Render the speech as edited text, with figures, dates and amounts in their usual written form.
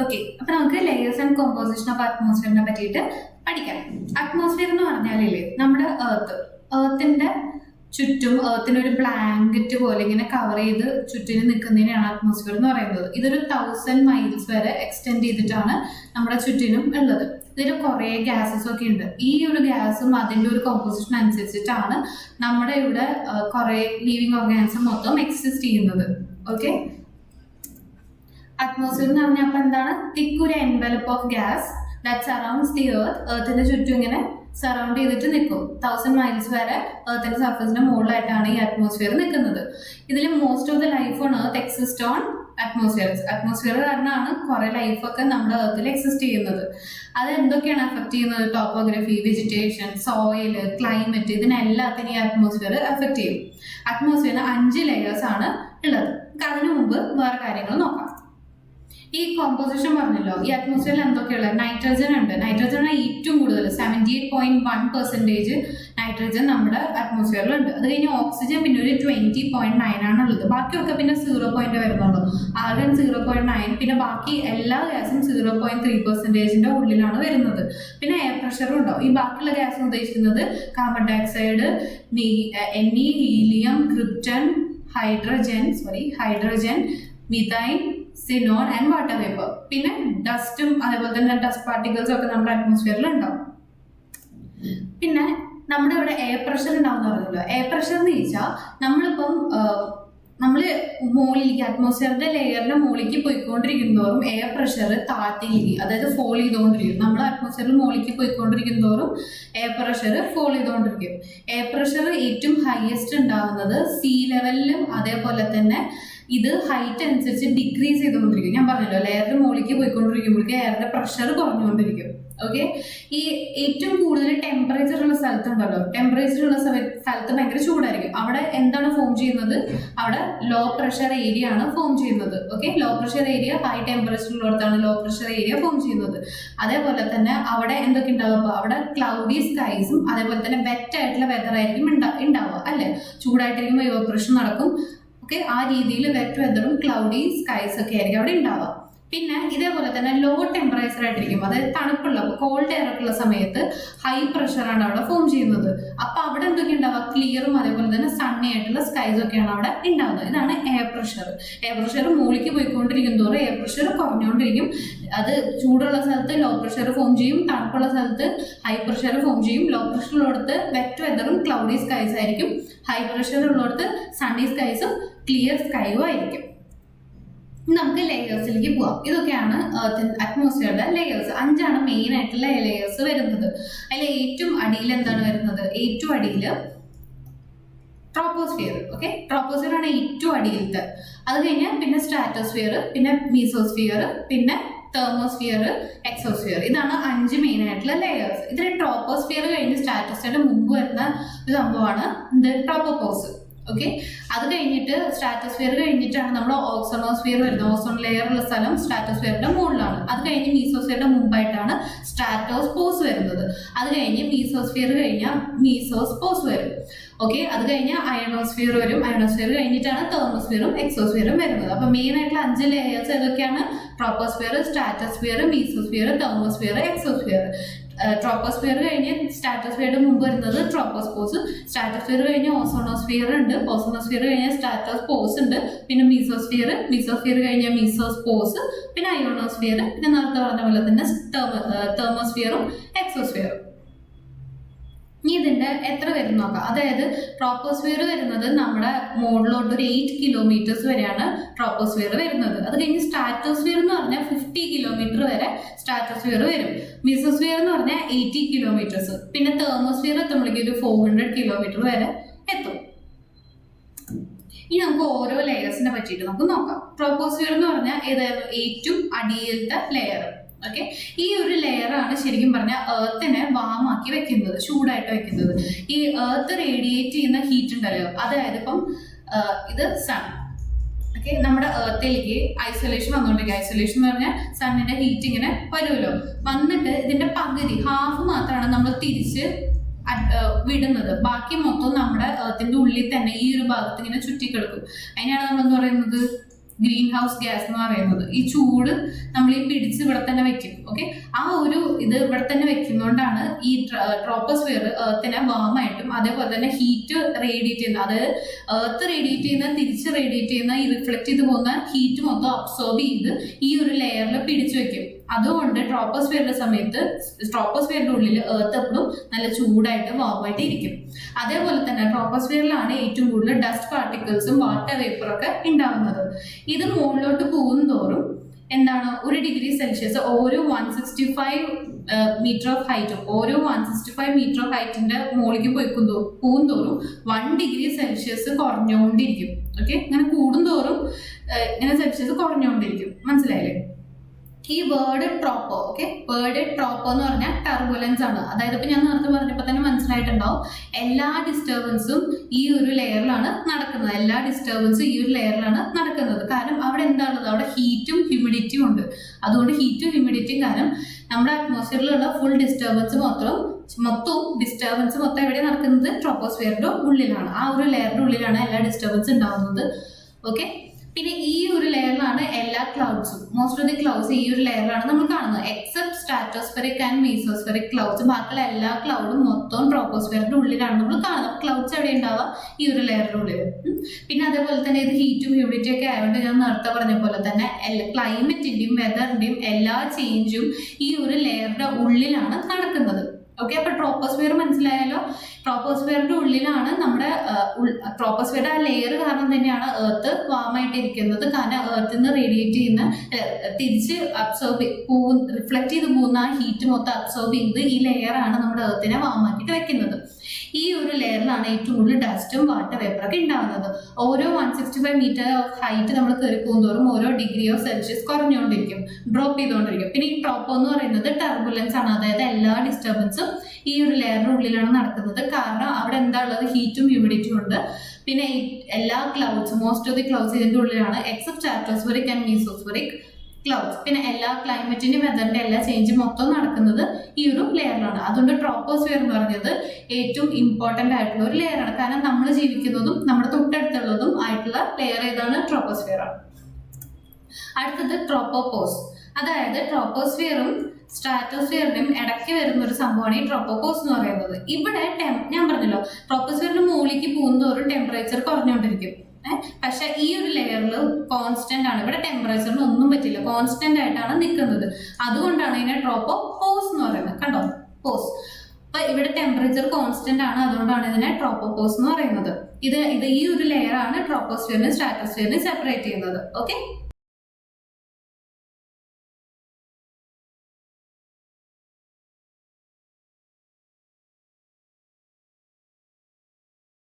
Okay, അപ്പൊ നമുക്ക് layers and composition of അറ്റ്മോസ്ഫിയറിനെ പറ്റിയിട്ട് പഠിക്കാം. അറ്റ്മോസ്ഫിയർ എന്ന് പറഞ്ഞാലേ നമ്മുടെ ഏർത്തിന്റെ ചുറ്റും ഏർത്തിനൊരു ബ്ലാങ്കറ്റ് പോലെ ഇങ്ങനെ കവർ ചെയ്ത് ചുറ്റിന് നിൽക്കുന്നതിനാണ് അറ്റ്മോസ്ഫിയർ എന്ന് പറയുന്നത്. ഇതൊരു 1000 മൈൽസ് വരെ എക്സ്റ്റെൻഡ് ചെയ്തിട്ടാണ് നമ്മുടെ ചുറ്റിനും ഉള്ളത്. ഇതിൽ കുറേ ഗ്യാസസ് ഒക്കെ ഉണ്ട്. ഈ ഒരു ഗ്യാസും അതിൻ്റെ ഒരു കോമ്പോസിഷൻ അനുസരിച്ചിട്ടാണ് നമ്മുടെ ഇവിടെ കുറേ ലിവിങ് ഓർഗാനിസം മൊത്തം എക്സിസ്റ്റ് ചെയ്യുന്നത്. ഓക്കെ, അറ്റ്മോസ്ഫിയർ എന്ന് പറഞ്ഞാൽ അപ്പൊ എന്താണ്? തിക്ക് ഒരു envelope of gas that surrounds the എർത്തിന്റെ ചുറ്റും ഇങ്ങനെ സറൗണ്ട് ചെയ്തിട്ട് നിൽക്കും. 1000 മൈൽസ് വരെ എർത്തിന്റെ സർഫസിന്റെ മുകളിലായിട്ടാണ് ഈ അറ്റ്മോസ്ഫിയർ നിൽക്കുന്നത്. ഇതിൽ most of the life on earth exist on atmosphere കാരണമാണ് കുറെ ലൈഫൊക്കെ നമ്മുടെ എർത്തിൽ എക്സിസ്റ്റ് ചെയ്യുന്നത്. അത് എന്തൊക്കെയാണ് എഫക്ട് ചെയ്യുന്നത്? ടോപ്പോഗ്രഫി, വെജിറ്റേഷൻ, സോയിൽ, ക്ലൈമറ്റ്, ഇതിനെല്ലാത്തിനും ഈ അറ്റ്മോസ്ഫിയർ എഫക്ട് ചെയ്യും. അറ്റ്മോസ്ഫിയറിന് 5 ലെയേഴ്സ് ആണ് ഉള്ളത്. അതിനു മുമ്പ് വേറെ കാര്യങ്ങൾ നോക്കാം. ഈ കോമ്പോസിഷൻ പറഞ്ഞല്ലോ, ഈ അറ്റ്മോസ്ഫിയറിൽ എന്തൊക്കെയുള്ളത്? നൈട്രജൻ ഉണ്ട്. നൈട്രജൻ ആണ് ഏറ്റവും കൂടുതൽ, 78.1% നൈട്രജൻ നമ്മുടെ അറ്റ്മോസ്ഫിയറിലുണ്ട്. അത് കഴിഞ്ഞ് ഓക്സിജൻ പിന്നെ ഒരു 20.9 ആണ് ഉള്ളത്. ബാക്കിയൊക്കെ പിന്നെ 0 വരുന്നുള്ളൂ. ആർഗൺ 0.9, പിന്നെ ബാക്കി എല്ലാ ഗ്യാസും 0.3% ഉള്ളിലാണ് വരുന്നത്. പിന്നെ എയർ പ്രഷറും ഉണ്ടാവും. ഈ ബാക്കിയുള്ള ഗ്യാസ് ഉദ്ദേശിക്കുന്നത് carbon dioxide, helium, krypton, hydrogen, methane, xenon and water vapour. പിന്നെ ഡസ്റ്റും അതേപോലെ തന്നെ ഡസ്റ്റ് പാർട്ടിക്കിൾസും ഒക്കെ നമ്മുടെ അറ്റ്മോസ്ഫിയറിൽ ഉണ്ടാവും. പിന്നെ നമ്മുടെ ഇവിടെ എയർ പ്രഷർ ഉണ്ടാവുന്ന പറഞ്ഞല്ലോ. എയർ പ്രഷർ എന്ന് ചോദിച്ചാൽ നമ്മളിപ്പം നമ്മൾ മുകളിലേക്ക് അറ്റ്മോസ്ഫിയറിന്റെ ലെയറിന്റെ മുകളിലേക്ക് പോയിക്കൊണ്ടിരിക്കുന്നതോറും എയർ പ്രഷർ താഴത്തേക്ക്, അതായത് ഫോൾ ചെയ്തുകൊണ്ടിരിക്കും. നമ്മൾ അറ്റ്മോസ്ഫിയറിൽ മുകളിലേക്ക് പോയിക്കൊണ്ടിരിക്കുന്നതോറും എയർ പ്രഷർ ഫോൾ ചെയ്തുകൊണ്ടിരിക്കും. എയർ പ്രഷർ ഏറ്റവും ഹയസ്റ്റ് ഉണ്ടാവുന്നത് സീ ലെവലിലും അതേപോലെ തന്നെ ഇത് ഹൈറ്റ് അനുസരിച്ച് ഡിക്രീസ് ചെയ്തുകൊണ്ടിരിക്കും. ഞാൻ പറഞ്ഞല്ലോ, ലെയറിന്റെ മുകളിലേക്ക് പോയിക്കൊണ്ടിരിക്കുമ്പോഴേക്കും എയറിന്റെ പ്രഷർ കുറഞ്ഞുകൊണ്ടിരിക്കും. ഓക്കെ, ഈ ഏറ്റവും കൂടുതൽ ടെമ്പറേച്ചർ ഉള്ള സ്ഥലത്തുണ്ടല്ലോ, ടെമ്പറേച്ചർ ഉള്ള സ്ഥലത്ത് ഭയങ്കര ചൂടായിരിക്കും. അവിടെ എന്താണ് ഫോം ചെയ്യുന്നത്? അവിടെ ലോ പ്രഷർ ഏരിയ ആണ് ഫോം ചെയ്യുന്നത്. Okay, low pressure area high temperature ഉള്ളിടത്താണ് ലോ പ്രഷർ ഏരിയ ഫോം ചെയ്യുന്നത്. അതേപോലെ തന്നെ അവിടെ എന്തൊക്കെ ഉണ്ടാവുക? അവിടെ ക്ലൗഡി സ്കൈസും അതേപോലെ തന്നെ വെറ്റ് ആയിട്ടുള്ള വെതർ ആയിരിക്കും ഉണ്ടാവുക അല്ലെ? ചൂടായിട്ടിരിക്കുമ്പോൾ ഇവപറേഷൻ നടക്കും. ഓക്കെ, ആ രീതിയിൽ വെറ്റ് വെതറും ക്ലൗഡി സ്കൈസ് ഒക്കെ ആയിരിക്കും അവിടെ ഉണ്ടാവുക. പിന്നെ ഇതേപോലെ തന്നെ ലോ ടെമ്പറേച്ചർ ആയിട്ടിരിക്കും, അതായത് തണുപ്പുള്ള കോൾഡ് എയർ ഒക്കെ ഉള്ള സമയത്ത് ഹൈ പ്രഷറാണ് അവിടെ ഫോം ചെയ്യുന്നത്. അപ്പൊ അവിടെ എന്തൊക്കെ ഉണ്ടാവുക? ക്ലിയറും അതേപോലെ തന്നെ സണ്ണി ആയിട്ടുള്ള സ്കൈസ് ഒക്കെയാണ് അവിടെ ഉണ്ടാവുന്നത്. ഇതാണ് എയർ പ്രഷർ. എയർ പ്രഷർ മുകളിലേക്ക് പോയിക്കൊണ്ടിരിക്കും തോറും എയർ പ്രഷർ കുറഞ്ഞുകൊണ്ടിരിക്കും. അത് ചൂടുള്ള സ്ഥലത്ത് ലോ പ്രഷർ ഫോം ചെയ്യും, തണുപ്പുള്ള സ്ഥലത്ത് ഹൈ പ്രഷർ ഫോം ചെയ്യും. ലോ പ്രഷർ ഉള്ളിടത്ത് വെറ്റ് വെതറും ക്ലൗഡി സ്കൈസ് ആയിരിക്കും. ഹൈ പ്രഷർ ഉള്ളിടത്ത് സണ്ണി സ്കൈസും ക്ലിയർ സ്കൈയും ആയിരിക്കും. നമുക്ക് ലെയേഴ്സിലേക്ക് പോവാം. ഇതൊക്കെയാണ് അറ്റ്മോസ്ഫിയറുടെ ലെയേഴ്സ്. 5 മെയിൻ ആയിട്ടുള്ള ലെയേഴ്സ് വരുന്നത്. അതിൽ ഏറ്റവും അടിയിൽ എന്താണ് വരുന്നത്? ഏറ്റവും അടിയിൽ ട്രോപ്പോസ്ഫിയർ. ഓക്കെ, ട്രോപ്പോസ്ഫിയർ ആണ് ഏറ്റവും അടിയിലത്തെ. അത് കഴിഞ്ഞാൽ പിന്നെ സ്ട്രാറ്റോസ്ഫിയർ, പിന്നെ മീസോസ്ഫിയർ, പിന്നെ തെർമോസ്ഫിയർ, എക്സോസ്ഫിയർ. ഇതാണ് 5 മെയിൻ ആയിട്ടുള്ള ലെയേഴ്സ്. ഇതിൽ ട്രോപ്പോസ്ഫിയർ കഴിഞ്ഞ് സ്ട്രാറ്റോസ്ഫിയറിന്റെ മുമ്പ് വരുന്ന ഒരു സംഭവമാണ് ട്രോപ്പോപോസ്. ഓക്കെ, അത് കഴിഞ്ഞിട്ട് സ്ട്രാറ്റോസ്ഫിയർ കഴിഞ്ഞിട്ടാണ് നമ്മൾ ഓസോണോസ്ഫിയർ വരുന്നത്. ഓസോൺ ലെയർ ഉള്ള സ്ഥലം സ്ട്രാറ്റോസ്ഫിയറിന്റെ മുകളിലാണ്. അത് കഴിഞ്ഞ് മീസോസ്ഫിയറിന്റെ മുമ്പായിട്ടാണ് സ്ട്രാറ്റോസ്പോസ് വരുന്നത്. അത് കഴിഞ്ഞ് മീസോസ്ഫിയർ കഴിഞ്ഞാൽ മീസോസ്പോസ് വരും. ഓക്കെ, അത് കഴിഞ്ഞാൽ അയണോസ്ഫിയർ വരും. അയണോസ്ഫിയർ കഴിഞ്ഞിട്ടാണ് തെർമോസ്ഫിയറും എക്സോസ്ഫിയറും വരുന്നത്. അപ്പൊ മെയിൻ ആയിട്ടുള്ള 5 ലെയേഴ്സ് ഏതൊക്കെയാണ്? Troposphere, stratosphere, mesosphere, thermosphere, exosphere. Troposphere കഴിഞ്ഞ് സ്ട്രാറ്റോസ്ഫിയറുടെ മുമ്പ് വരുന്നത് ട്രോപ്പോസ്പോസ്. സ്ട്രാറ്റോസ്ഫിയർ കഴിഞ്ഞ് ഓസോണോസ്ഫിയർ ഉണ്ട്. ഓസോണോസ്ഫിയർ കഴിഞ്ഞാൽ സ്ട്രാറ്റോസ്പോസ് ഉണ്ട്. പിന്നെ മീസോസ്ഫിയർ കഴിഞ്ഞാൽ മീസോസ്പോസ്, പിന്നെ അയോണോസ്ഫിയർ, പിന്നെ നേരത്തെ പറഞ്ഞ പോലെ തന്നെ തെർമോസ്ഫിയറും എക്സോസ്ഫിയറും. ഇനി ഇതിന്റെ എത്ര വരും നോക്കാം. അതായത് ട്രോപ്പോസ്ഫിയർ വരുന്നത് നമ്മുടെ മുകളിലോട്ട് ഒരു 8 കിലോമീറ്റേഴ്സ് വരെയാണ് ട്രോപ്പോസ്ഫിയർ വരുന്നത്. അത് കഴിഞ്ഞ് സ്ട്രാറ്റോസ്ഫിയർ എന്ന് പറഞ്ഞാൽ 50 കിലോമീറ്റർ വരെ സ്ട്രാറ്റോസ്ഫിയർ വരും. മീസോസ്ഫിയർ എന്ന് പറഞ്ഞാൽ 80 കിലോമീറ്റേഴ്സ്. പിന്നെ തെർമോസ്ഫിയർ എത്തുമ്പോഴേക്കും ഒരു 400 കിലോമീറ്റർ വരെ എത്തും. ഇനി നമുക്ക് ഓരോ ലെയേഴ്സിനെ പറ്റിയിട്ട് നമുക്ക് നോക്കാം. ട്രോപ്പോസ്ഫിയർ എന്ന് പറഞ്ഞാൽ ഏറ്റവും അടിയിലത്തെ ലെയർ. ഓക്കെ, ഈ ഒരു ലെയർ ആണ് ശരിക്കും പറഞ്ഞാൽ എർത്തിനെ വാമാക്കി വെക്കുന്നത്, ചൂടായിട്ട് വെക്കുന്നത്. ഈ എർത്ത് റേഡിയേറ്റ് ചെയ്യുന്ന ഹീറ്റ് ഉണ്ടല്ലോ, അതായത് ഇപ്പം ഇത് സൺ. ഓക്കെ, നമ്മുടെ എർത്തിലേക്ക് ഐസൊലേഷൻ വന്നുകൊണ്ടിരിക്കുക. ഐസൊലേഷൻ എന്ന് പറഞ്ഞാൽ സണ്ണിന്റെ ഹീറ്റ് ഇങ്ങനെ വരുമല്ലോ, വന്നിട്ട് ഇതിന്റെ പകുതി ഹാഫ് മാത്രമാണ് നമ്മൾ തിരിച്ച് വിടുന്നത്. ബാക്കി മൊത്തം നമ്മുടെ എർത്തിന്റെ ഉള്ളിൽ തന്നെ ഈ ഒരു ഭാഗത്ത് ഇങ്ങനെ ചുറ്റിക്കിടക്കും. അതിനാണ് നമ്മളെന്ന് പറയുന്നത് ഗ്രീൻ ഹൗസ് ഗ്യാസ് എന്ന് പറയുന്നത്. ഈ ചൂട് നമ്മൾ ഈ പിടിച്ച് ഇവിടെ തന്നെ വെക്കും. ഓക്കെ, ആ ഒരു ഇത് ഇവിടെ തന്നെ വെക്കുന്നതുകൊണ്ടാണ് ഈ ട്രോപ്പോസ്ഫിയർ എർത്തിനെ വാമായിട്ടും അതേപോലെ തന്നെ ഹീറ്റ് റേഡിയേറ്റ് ചെയ്യുന്ന, അതായത് എർത്ത് റേഡിയേറ്റ് ചെയ്യുന്ന തിരിച്ച് റേഡിയേറ്റ് ചെയ്യുന്ന ഈ റിഫ്ലക്ട് ചെയ്ത് പോകുന്ന ഹീറ്റ് മൊത്തം അബ്സോർബ് ചെയ്ത് ഈ ഒരു ലെയറിൽ പിടിച്ചു വെക്കും. അതുകൊണ്ട് ട്രോപ്പോസ്ഫിയറിന്റെ സമയത്ത് ട്രോപ്പോസ്ഫിയറിന്റെ ഉള്ളിൽ എർത്ത് എപ്പോഴും നല്ല ചൂടായിട്ട് വാമായിട്ട് ഇരിക്കും. അതേപോലെ തന്നെ ട്രോപ്പോസ്ഫിയറിലാണ് ഏറ്റവും കൂടുതൽ ഡസ്റ്റ് പാർട്ടിക്കിൾസും വാട്ടർ വേപ്പറും ഒക്കെ ഉണ്ടാവുന്നത്. ഇത് മുകളിലോട്ട് പോകും തോറും എന്താണ്, 1 ഡിഗ്രി സെൽഷ്യസ് ഓരോ 165 മീറ്റർ ഓഫ് ഹൈറ്റും, ഓരോ 165 മീറ്റർ ഓഫ് ഹൈറ്റിന്റെ മുകളിലേക്ക് പോകും തോറും 1 ഡിഗ്രി സെൽഷ്യസ് കുറഞ്ഞുകൊണ്ടിരിക്കും. ഓക്കെ, ഇങ്ങനെ കൂടുന്തോറും ഇങ്ങനെ സെൽഷ്യസ് കുറഞ്ഞുകൊണ്ടിരിക്കും. മനസ്സിലായില്ലേ? ഈ വേർഡ് ട്രോപ്പോ, ഓക്കെ, വേർഡ് ട്രോപ്പോ എന്ന് പറഞ്ഞാൽ ടർബുലൻസ് ആണ്. അതായത് ഇപ്പൊ ഞാൻ നേരത്തെ പറഞ്ഞപ്പോൾ തന്നെ മനസ്സിലായിട്ടുണ്ടാവും, എല്ലാ ഡിസ്റ്റർബൻസും ഈ ഒരു ലെയറിലാണ് നടക്കുന്നത്. എല്ലാ ഡിസ്റ്റർബൻസും ഈ ഒരു ലെയറിലാണ് നടക്കുന്നത്. കാരണം അവിടെ എന്താണുള്ളത്, അവിടെ ഹീറ്റും ഹ്യൂമിഡിറ്റിയും ഉണ്ട്. അതുകൊണ്ട് ഹീറ്റും ഹ്യൂമിഡിറ്റിയും കാരണം നമ്മുടെ അറ്റ്മോസ്ഫിയറിലുള്ള ഫുൾ ഡിസ്റ്റർബൻസ് മൊത്തവും ഡിസ്റ്റർബൻസ് മൊത്തം എവിടെ നടക്കുന്നത്, ട്രോപ്പോസ്ഫിയറിന്റെ ഉള്ളിലാണ്. ആ ഒരു ലെയറിന്റെ ഉള്ളിലാണ് എല്ലാ ഡിസ്റ്റർബൻസ് ഉണ്ടാകുന്നത്. ഓക്കെ, പിന്നെ ഈ ഒരു ലെയറിലാണ് എല്ലാ ക്ലൗഡ്സും, മോസ്റ്റ് ഓഫ് ദി ക്ലൗഡ്സ് ഈ ഒരു ലെയറിലാണ് നമ്മൾ കാണുന്നത്. എക്സെപ്റ്റ് സ്ട്രാറ്റോസ്ഫെറിക് ആൻഡ് മീസോസ്ഫെറിക് ക്ലൗഡ്സ്, ബാക്കിയുള്ള എല്ലാ ക്ലൗഡും മൊത്തം ട്രോപ്പോസ്ഫിയറിന്റെ ഉള്ളിലാണ് നമ്മൾ കാണുന്നത്. ക്ലൗഡ്സ് എവിടെ ഉണ്ടാവുക, ഈ ഒരു ലെയറിന്റെ ഉള്ളിൽ. പിന്നെ അതേപോലെ തന്നെ ഇത് ഹീറ്റും ഹ്യൂമിഡിറ്റി ഒക്കെ ആയതുകൊണ്ട് ഞാൻ നേരത്തെ പറഞ്ഞ പോലെ തന്നെ ക്ലൈമറ്റിന്റെയും വെതറിന്റെയും എല്ലാ ചേഞ്ചും ഈ ഒരു ലെയറിന്റെ ഉള്ളിലാണ് നടക്കുന്നത്. ഓക്കെ, അപ്പൊ ട്രോപ്പോസ്ഫിയർ മനസ്സിലായാലോ? ട്രോപ്പോസ്ഫിയറിന്റെ ഉള്ളിലാണ് നമ്മുടെ ട്രോപ്പോസ്ഫിയറുടെ ആ ലെയർ കാരണം തന്നെയാണ് എർത്ത് വാമായിട്ട് ഇരിക്കുന്നത്. കാരണം എർത്തിൽ നിന്ന് റേഡിയേറ്റ് ചെയ്യുന്ന തിരിച്ച് റിഫ്ലക്ട് ചെയ്ത് പോകുന്ന ആ ഹീറ്റ് മൊത്തം അബ്സോർബ് ചെയ്ത് ഈ ലെയറാണ് നമ്മുടെ എർത്തിനെ വാമാക്കിയിട്ട് വെക്കുന്നത്. ഈ ഒരു ലെയറിലാണ് ഏറ്റവും കൂടുതൽ ഡസ്റ്റും വാട്ടർ വേപ്പറൊക്കെ ഉണ്ടാകുന്നത്. ഓരോ 165 മീറ്റർ ഓഫ് ഹൈറ്റ് നമ്മൾ കയറി പോകുന്നതോറും ഓരോ ഡിഗ്രി ഓഫ് സെൽഷ്യസ് കുറഞ്ഞുകൊണ്ടിരിക്കും, ഡ്രോപ്പ് ചെയ്തുകൊണ്ടിരിക്കും. പിന്നെ ഈ ട്രോപ്പോ എന്ന് പറയുന്നത് ടർബുലൻസ് ആണ്. അതായത് എല്ലാ ഡിസ്റ്റർബൻസും ഈ ഒരു ലെയറിന്റെ ഉള്ളിലാണ് നടക്കുന്നത്. കാരണം അവിടെ എന്താ ഉള്ളത്, ഹീറ്റും ഹ്യൂമിഡിറ്റിയും ഉണ്ട്. പിന്നെ എല്ലാ clouds, most of the clouds ഇതിന്റെ ഉള്ളിലാണ്, എക്സെപ്റ്റ് സ്ട്രാറ്റോസ്ഫെറിക് ആൻഡ് മീസോസ്ഫെറിക് ക്ലൗഡ്സ്. പിന്നെ എല്ലാ ക്ലൈമറ്റിന്റെ വെതറിന്റെ എല്ലാ ചേഞ്ചും മൊത്തം നടക്കുന്നത് ഈ ഒരു ലെയറിലാണ്. അതുകൊണ്ട് ട്രോപ്പോസ്ഫിയർ എന്ന് പറഞ്ഞത് ഏറ്റവും ഇമ്പോർട്ടന്റ് ആയിട്ടുള്ള ഒരു ലെയറാണ്. കാരണം നമ്മൾ ജീവിക്കുന്നതും നമ്മുടെ തൊട്ടടുത്തുള്ളതും ആയിട്ടുള്ള ലെയർ ഏതാണ്, ട്രോപ്പോസ്ഫിയർ ആണ്. അടുത്തത് ട്രോപ്പോപോസ്. അതായത് ട്രോപ്പോസ്ഫിയറും സ്ട്രാറ്റോസ്ഫിയറിന്റെയും ഇടയ്ക്ക് വരുന്ന ഒരു സംഭവമാണ് ഈ ട്രോപ്പോപോസ് എന്ന് പറയുന്നത്. ഇവിടെ ഞാൻ പറഞ്ഞല്ലോ, ട്രോപ്പോസ്ഫിയറിന്റെ മുകളിലേക്ക് പോകുന്നതോറും ടെമ്പറേച്ചർ കുറഞ്ഞുകൊണ്ടിരിക്കും. പക്ഷെ ഈ ഒരു ലെയറിൽ കോൺസ്റ്റന്റ് ആണ്. ഇവിടെ ടെമ്പറേച്ചറിന് ഒന്നും പറ്റില്ല, കോൺസ്റ്റന്റ് ആയിട്ടാണ് നിൽക്കുന്നത്. അതുകൊണ്ടാണ് ഇതിനെ ട്രോപ്പോപോസ് എന്ന് പറയുന്നത്. കണ്ടോ, പോസ്. അപ്പൊ ഇവിടെ ടെമ്പറേച്ചർ കോൺസ്റ്റന്റ് ആണ്, അതുകൊണ്ടാണ് ഇതിനെ ട്രോപ്പോപോസ് എന്ന് പറയുന്നത്. ഇത് ഈ ഒരു ലെയർ ആണ് ട്രോപ്പോസ്ഫിയറിനെ സ്ട്രാറ്റോസ്ഫിയറിനെ സെപ്പറേറ്റ് ചെയ്യുന്നത്. ഓക്കെ.